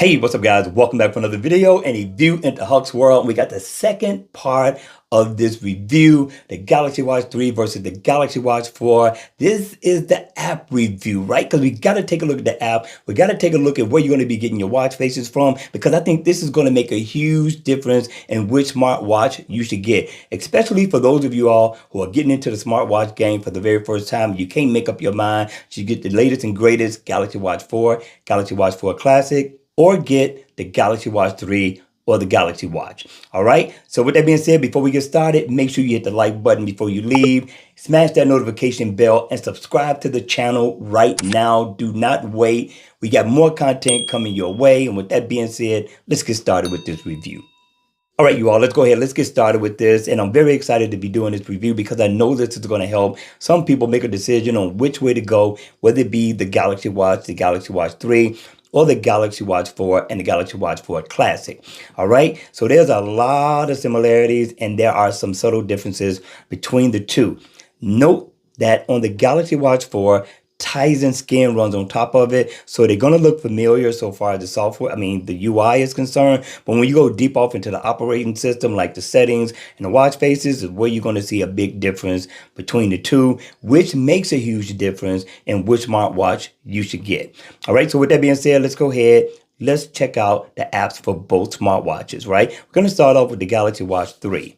Hey, what's up guys? Welcome back for another video and a view into Huck's world. We got the second part of this review, the Galaxy Watch 3 versus the Galaxy Watch 4. This is the app review, right? Because we got to take a look at the app. We got to take a look at where you're going to be getting your watch faces from, because I think this is going to make a huge difference in which smartwatch you should get, especially for those of you all who are getting into the smartwatch game for the very first time. You can't make up your mind. You get the latest and greatest Galaxy Watch 4, Galaxy Watch 4 Classic, or get the Galaxy Watch 3 or the Galaxy Watch. All right. So with that being said, before we get started, make sure you hit the like button before you leave, smash that notification bell, and subscribe to the channel right now. Do not wait. We got more content coming your way. And with that being said, let's get started with this review. All right, you all, let's go ahead. Let's get started with this. And I'm very excited to be doing this review because I know this is going to help some people make a decision on which way to go, whether it be the Galaxy Watch, the Galaxy Watch 3, or the Galaxy Watch 4 and the Galaxy Watch 4 Classic. All right, so there's a lot of similarities and there are some subtle differences between the two. Note that on the Galaxy Watch 4, Tizen skin runs on top of it, so they're going to look familiar so far as the software, the UI is concerned. But when you go deep off into the operating system, like the settings and the watch faces, is where you're going to see a big difference between the two, which makes a huge difference in which smartwatch you should get. All right, so with that being said, let's go ahead. Let's check out the apps for both smartwatches, right? We're going to start off with the Galaxy Watch 3.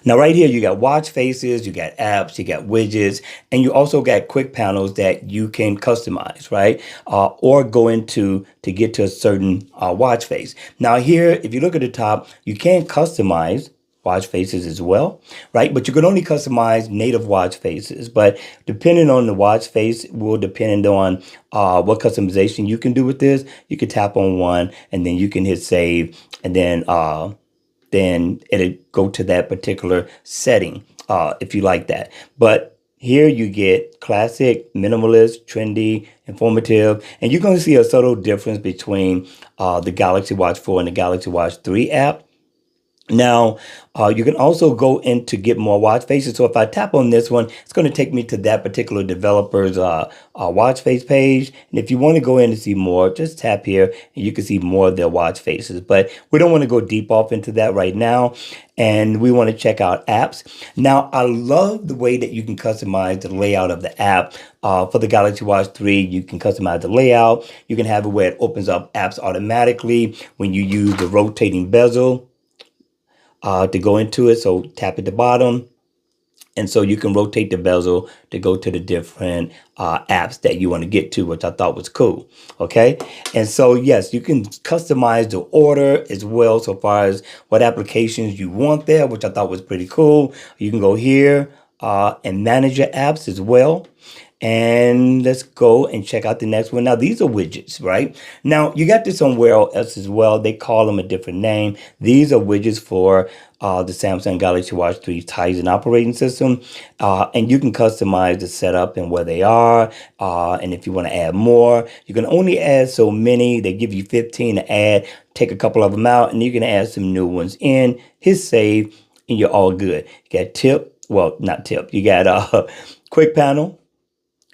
Now, right here, you got watch faces, you got apps, you got widgets, and you also got quick panels that you can customize, right? Or go into to get to a certain watch face. Now here, if you look at the top, you can customize watch faces as well, right? But you can only customize native watch faces. But depending on the watch face will depend on what customization you can do with this. You can tap on one and then you can hit save, and then it'll go to that particular setting if you like that. But here you get classic, minimalist, trendy, informative, and you're going to see a subtle difference between the Galaxy Watch 4 and the Galaxy Watch 3 app. Now, you can also go in to get more watch faces. So if I tap on this one, it's going to take me to that particular developer's watch face page. And if you want to go in to see more, just tap here and you can see more of their watch faces. But we don't want to go deep off into that right now. And we want to check out apps. Now, I love the way that you can customize the layout of the app. For the Galaxy Watch 3, you can customize the layout. You can have it where it opens up apps automatically when you use the rotating bezel to go into it. So tap at the bottom, and so you can rotate the bezel to go to the different apps that you want to get to, which I thought was cool. Okay, and so yes, you can customize the order as well, so far as what applications you want there, which I thought was pretty cool. You can go here and manage your apps as well. And let's go and check out the next one. Now, these are widgets, right? Now, you got this somewhere else as well. They call them a different name. These are widgets for the Samsung Galaxy Watch 3 Tizen operating system. And you can customize the setup and where they are. And if you want to add more, you can only add so many. They give you 15 to add. Take a couple of them out, and you can add some new ones in. Hit save, and you're all good. You got tip. Well, not tip. You got quick panel.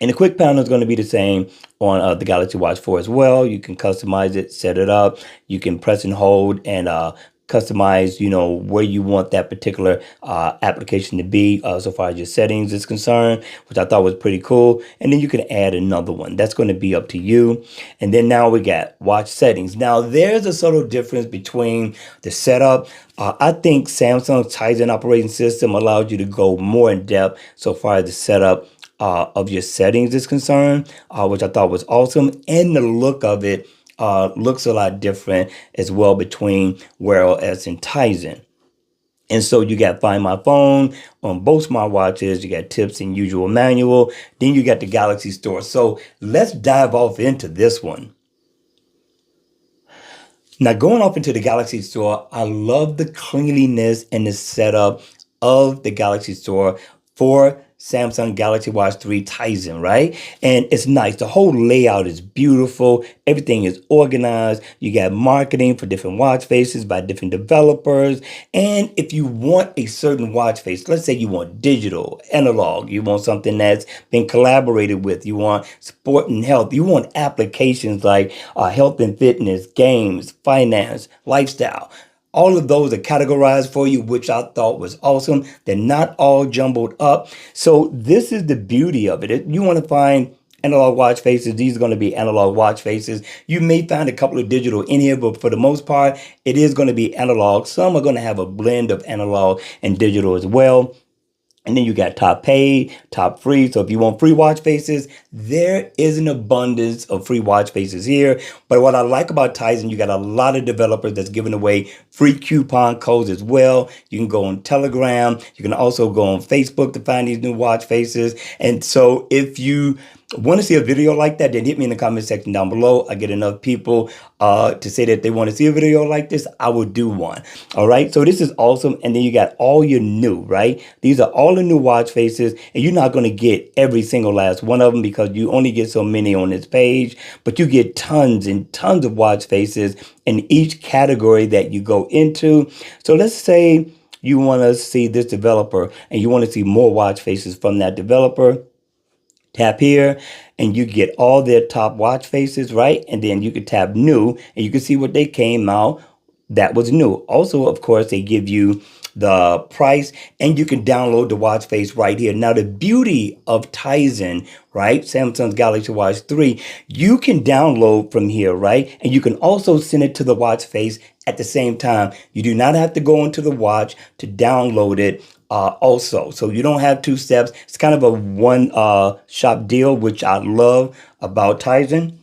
And the quick panel is going to be the same on the Galaxy Watch 4 as well. You can customize it, set it up. You can press and hold and customize, where you want that particular application to be so far as your settings is concerned, which I thought was pretty cool. And then you can add another one. That's going to be up to you. And then now we got watch settings. Now, there's a subtle difference between the setup. I think Samsung's Tizen operating system allows you to go more in depth so far as the setup of your settings is concerned, which I thought was awesome. And the look of it looks a lot different as well between Wear OS and Tizen. And so you got Find My Phone on both smartwatches. You got tips and usual manual. Then you got the Galaxy Store. So let's dive off into this one. Now, going off into the Galaxy Store, I love the cleanliness and the setup of the Galaxy Store for Samsung Galaxy Watch 3 Tizen, right? And it's nice. The whole layout is beautiful. Everything is organized. You got marketing for different watch faces by different developers. And if you want a certain watch face, let's say you want digital, analog, you want something that's been collaborated with, you want sport and health, you want applications like health and fitness, games, finance, lifestyle. All of those are categorized for you, which I thought was awesome. They're not all jumbled up. So this is the beauty of it. You want to find analog watch faces. These are going to be analog watch faces. You may find a couple of digital in here, but for the most part, it is going to be analog. Some are going to have a blend of analog and digital as well. And then you got top paid, top free. So if you want free watch faces, there is an abundance of free watch faces here. But what I like about Tizen, you got a lot of developers that's giving away free coupon codes as well. You can go on Telegram. You can also go on Facebook to find these new watch faces. And so if you want to see a video like that, then hit me in the comment section down below. I get enough people to say that they want to see a video like this, I will do one. All right, so this is awesome. And then you got all your new, right? These are all the new watch faces, and you're not going to get every single last one of them because you only get so many on this page, but you get tons and tons of watch faces in each category that you go into. So let's say you want to see this developer and you want to see more watch faces from that developer. Tap here and you get all their top watch faces, right? And then you can tap new and you can see what they came out that was new. Also, of course, they give you the price and you can download the watch face right here. Now, the beauty of Tizen, right? Samsung's Galaxy Watch 3, you can download from here, right? And you can also send it to the watch face at the same time. You do not have to go into the watch to download it also. So you don't have two steps. It's kind of a one shop deal, which I love about Tizen.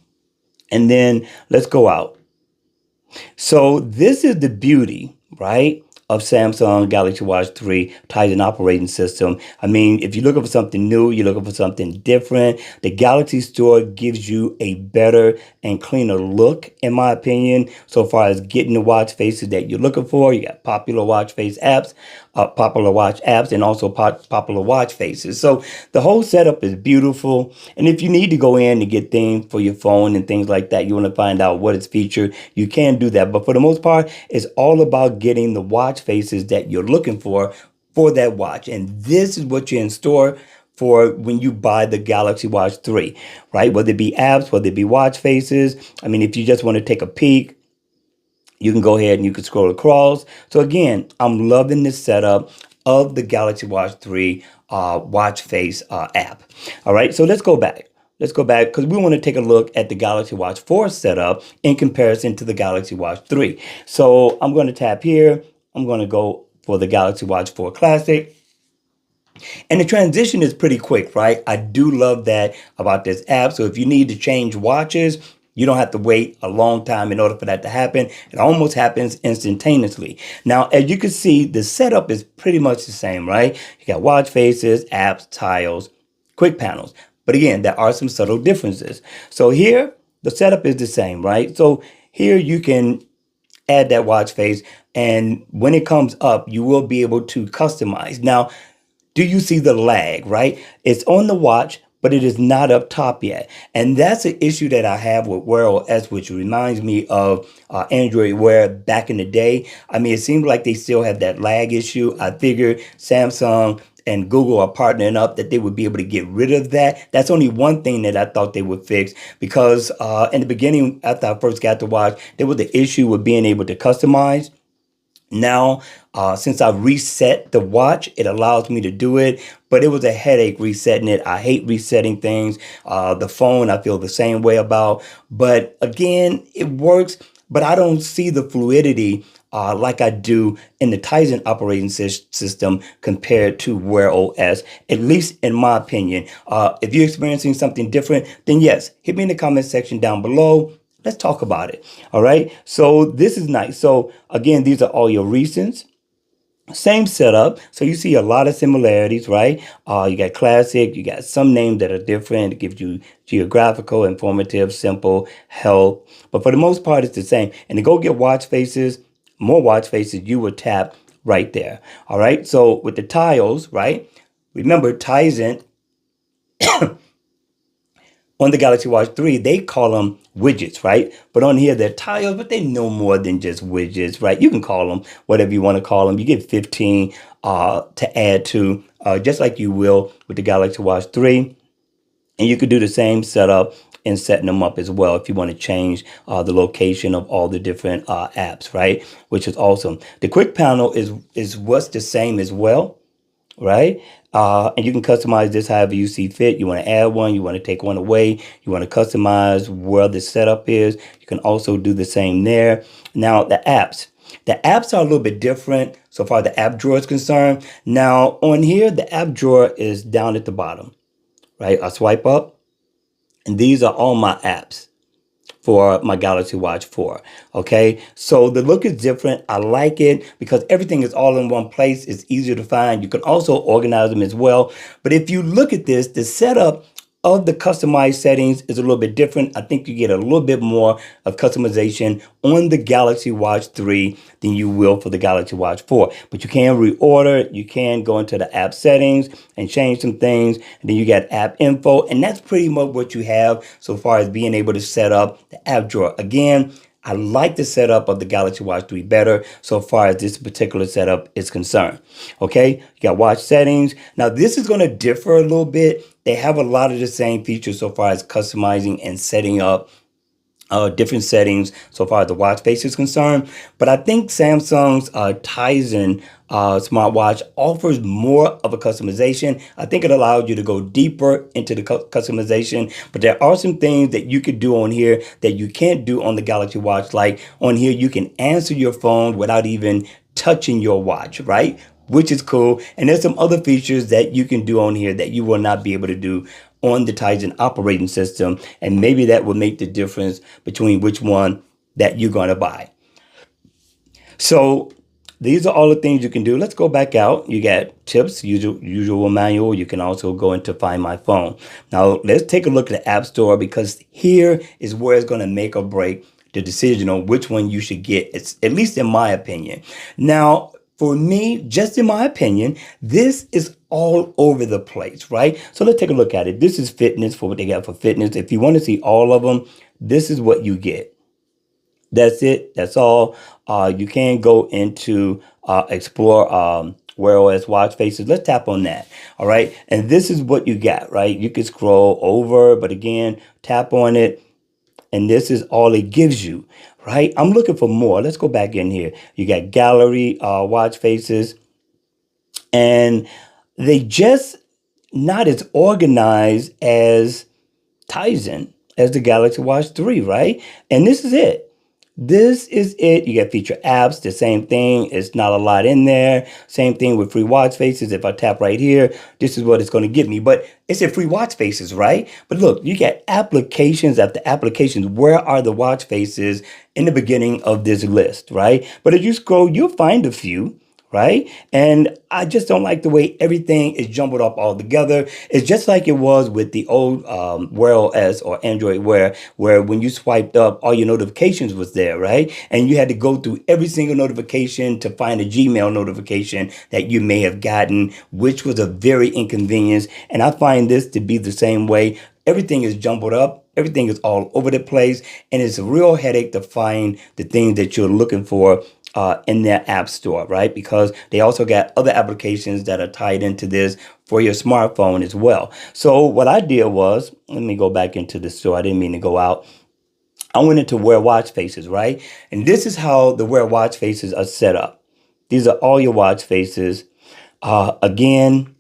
And then let's go out. So this is the beauty, right, of Samsung Galaxy Watch 3 Tizen operating system. I mean, if you're looking for something new, you're looking for something different, the Galaxy Store gives you a better and cleaner look, in my opinion, so far as getting the watch faces that you're looking for. You got popular watch face apps, popular watch apps, and also popular watch faces. So the whole setup is beautiful. And if you need to go in and get things for your phone and things like that, you want to find out what is featured, you can do that. But for the most part, it's all about getting the watch faces that you're looking for that watch. And this is what you're in store for when you buy the Galaxy Watch 3, right? Whether it be apps, whether it be watch faces. I mean, if you just want to take a peek, you can go ahead and you can scroll across. So again, I'm loving this setup of the Galaxy Watch 3 watch face app. All right, so let's go back. Let's go back because we want to take a look at the Galaxy Watch 4 setup in comparison to the Galaxy Watch 3. So I'm going to tap here. I'm going to go for the Galaxy Watch 4 Classic. And the transition is pretty quick, right? I do love that about this app. So if you need to change watches, you don't have to wait a long time in order for that to happen. It almost happens instantaneously. Now, as you can see, the setup is pretty much the same, right? You got watch faces, apps, tiles, quick panels. But again, there are some subtle differences. So here, the setup is the same, right? So here you can add that watch face, and when it comes up, you will be able to customize. Now, do you see the lag, right? It's on the watch, but it is not up top yet. And that's an issue that I have with Wear OS, which reminds me of Android Wear back in the day. I mean, it seems like they still have that lag issue. I figured Samsung and Google are partnering up that they would be able to get rid of that. That's only one thing that I thought they would fix because in the beginning, after I first got the watch, there was the issue with being able to customize. Now, since I've reset the watch, it allows me to do it, but it was a headache resetting it. I hate resetting things. The phone, I feel the same way about, but again, it works, but I don't see the fluidity like I do in the Tizen operating system compared to Wear OS, at least in my opinion. If you're experiencing something different, then yes, hit me in the comment section down below. Let's talk about it. All right. So this is nice. So again, these are all your recents. Same setup. So you see a lot of similarities, right? You got classic. You got some names that are different. It gives you geographical, informative, simple, health. But for the most part, it's the same. And to go get watch faces, more watch faces, you would tap right there. All right. So with the tiles, right? remember Tizen on the Galaxy Watch 3, they call them widgets, right? But on here, they're tiles, but they know more than just widgets, right? You can call them whatever you want to call them. You get 15 to add to, just like you will with the Galaxy Watch 3. And you could do the same setup in setting them up as well if you want to change the location of all the different apps, right? Which is awesome. The quick panel is what's the same as well, right? And you can customize this however you see fit. You want to add one, you want to take one away, you want to customize where the setup is. You can also do the same there. Now, the apps. The apps are a little bit different so far the app drawer is concerned. Now, on here, the app drawer is down at the bottom, right? I swipe up, and these are all my apps for my Galaxy Watch 4. Okay, so the look is different. I like it because everything is all in one place. It's easier to find. You can also organize them as well. But if you look at this, the setup of the customized settings is a little bit different. I think you get a little bit more of customization on the Galaxy Watch 3 than you will for the Galaxy Watch 4. But you can reorder, you can go into the app settings and change some things. And then you got app info. And that's pretty much what you have so far as being able to set up the app drawer. Again, I like the setup of the Galaxy Watch 3 better so far as this particular setup is concerned. Okay, you got watch settings. Now, this is going to differ a little bit. They have a lot of the same features so far as customizing and setting up different settings so far as the watch face is concerned. But I think Samsung's Tizen smartwatch offers more of a customization. I think it allows you to go deeper into the customization, but there are some things that you could do on here that you can't do on the Galaxy Watch. Like on here, you can answer your phone without even touching your watch, right? Which is cool. And there's some other features that you can do on here that you will not be able to do on the Tizen operating system. And maybe that will make the difference between which one that you're going to buy. So these are all the things you can do. Let's go back out. You got tips, usual manual. You can also go into Find My Phone. Now, let's take a look at the App Store because here is where it's going to make or break the decision on which one you should get. It's at least in my opinion. Now, for me, just in my opinion, this is all over the place, right? So let's take a look at it. This is fitness for what they got for fitness. If you want to see all of them, this is what you get. That's it. That's all. You can go into explore Wear OS watch faces. Let's tap on that. All right. And this is what you got, right? You can scroll over, but again, tap on it. And this is all it gives you, right? I'm looking for more. Let's go back in here. You got gallery, watch faces, and they just not as organized as Tizen, as the Galaxy Watch 3, right? And this is it. This is it. You got feature apps, the same thing. It's not a lot in there. Same thing with free watch faces. If I tap right here, this is what it's going to give me. But it's a free watch faces, right? But look, you got applications after applications. Where are the watch faces in the beginning of this list, right? But as you scroll, you'll find a few, right? And I just don't like the way everything is jumbled up all together. It's just like it was with the old Wear OS or Android Wear, where when you swiped up, all your notifications was there, right? And you had to go through every single notification to find a Gmail notification that you may have gotten, which was a very inconvenience. And I find this to be the same way. Everything is jumbled up. Everything is all over the place. And it's a real headache to find the things that you're looking for in their app store, right? Because they also got other applications that are tied into this for your smartphone as well. So what I did was, let me go back into the store. I didn't mean to go out. I went into Wear Watch Faces, right? And this is how the Wear Watch Faces are set up. These are all your watch faces. Again,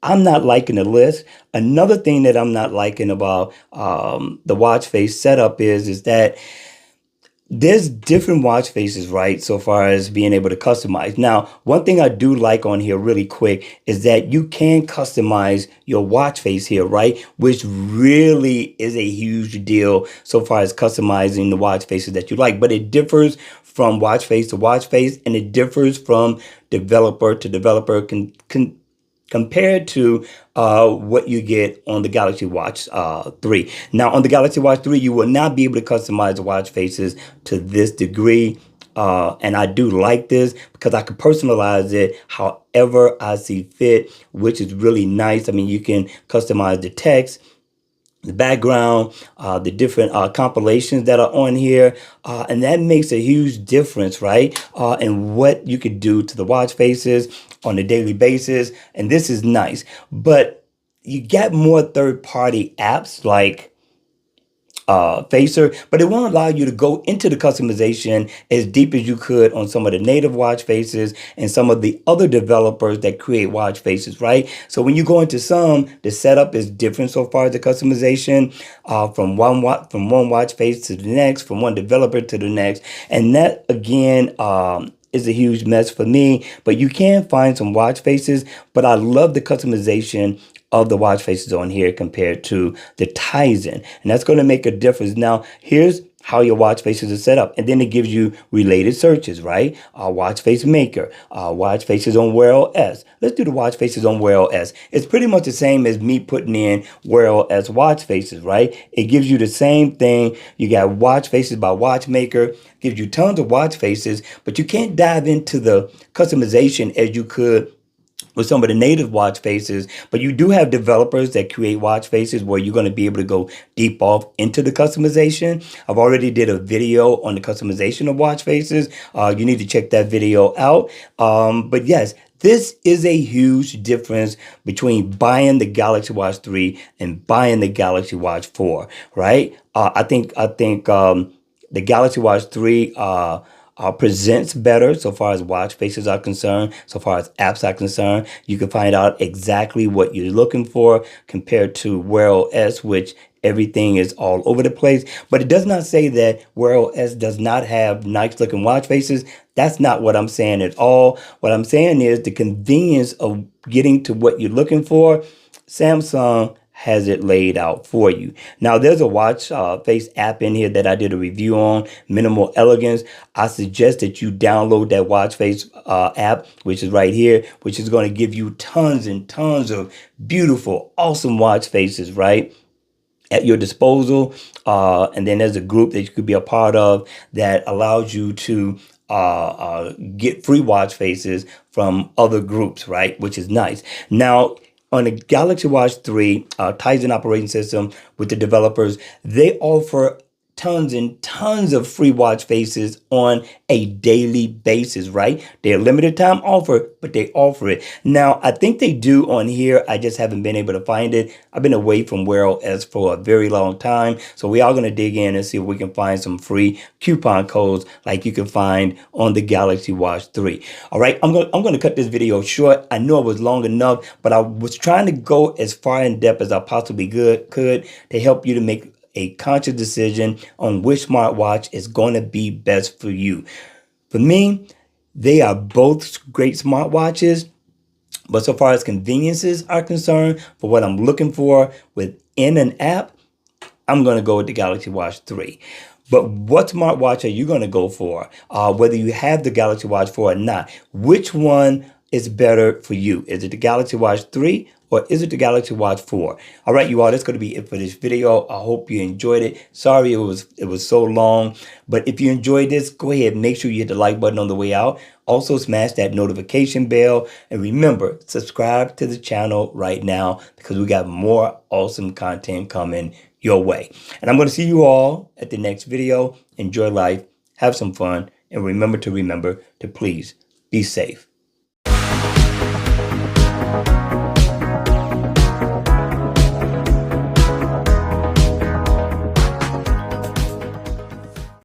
I'm not liking the list. Another thing that I'm not liking about the watch face setup is that there's different watch faces, right? So far as being able to customize. Now, one thing I do like on here really quick is that you can customize your watch face here, right? Which really is a huge deal so far as customizing the watch faces that you like. But it differs from watch face to watch face, and it differs from developer to developer compared to what you get on the Galaxy Watch 3. Now, on the Galaxy Watch 3, you will not be able to customize the watch faces to this degree. And I do like this because I can personalize it however I see fit, which is really nice. I mean, you can customize the text, the background, the different compilations that are on here, and that makes a huge difference, right? And what you could do to the watch faces on a daily basis, and this is nice. But you get more third-party apps like facer, but it won't allow you to go into the customization as deep as you could on some of the native watch faces and some of the other developers that create watch faces, right? So when you go into some, the setup is different so far as the customization, from one watch face to the next, from one developer to the next, and that again is a huge mess for me. But you can find some watch faces, but I love the customization of the watch faces on here compared to the Tizen. And that's going to make a difference. Now, here's how your watch faces are set up. And then it gives you related searches, right? Watch face maker, watch faces on Wear OS. Let's do the watch faces on Wear OS. It's pretty much the same as me putting in Wear OS watch faces, right? It gives you the same thing. You got watch faces by watchmaker, gives you tons of watch faces, but you can't dive into the customization as you could with some of the native watch faces, but you do have developers that create watch faces where you're going to be able to go deep off into the customization. I've already did a video on the customization of watch faces. You need to check that video out. But yes, this is a huge difference between buying the Galaxy Watch 3 and buying the Galaxy Watch 4, right? I think the Galaxy Watch 3 presents better so far as watch faces are concerned, so far as apps are concerned. You can find out exactly what you're looking for compared to Wear OS, which everything is all over the place. But it does not say that Wear OS does not have nice looking watch faces. That's not what I'm saying at all. What I'm saying is the convenience of getting to what you're looking for. Samsung has it laid out for you. Now, there's a watch face app in here that I did a review on, Minimal Elegance. I suggest that you download that watch face app, which is right here, which is going to give you tons and tons of beautiful, awesome watch faces, right, at your disposal. And then there's a group that you could be a part of that allows you to get free watch faces from other groups, right, which is nice. Now, on the Galaxy Watch 3 Tizen operating system with the developers, they offer tons and tons of free watch faces on a daily basis, right? They're a limited time offer, but they offer it. Now, I think they do on here. I just haven't been able to find it. I've been away from Wear OS for a very long time. So we are going to dig in and see if we can find some free coupon codes like you can find on the Galaxy Watch 3. All right, I'm going to cut this video short. I know it was long enough, but I was trying to go as far in depth as I possibly could to help you to make a conscious decision on which smartwatch is going to be best for you. For me, they are both great smartwatches, but so far as conveniences are concerned, for what I'm looking for within an app, I'm going to go with the Galaxy Watch 3. But what smartwatch are you going to go for? Whether you have the Galaxy Watch 4 or not, which one is better for you? Is it the Galaxy Watch 3 or is it the Galaxy Watch 4? All right, you all, that's going to be it for this video. I hope you enjoyed it. Sorry it was so long, but if you enjoyed this, go ahead, make sure you hit the like button on the way out. Also, smash that notification bell. And remember, subscribe to the channel right now because we got more awesome content coming your way. And I'm going to see you all at the next video. Enjoy life, have some fun, and remember to please be safe.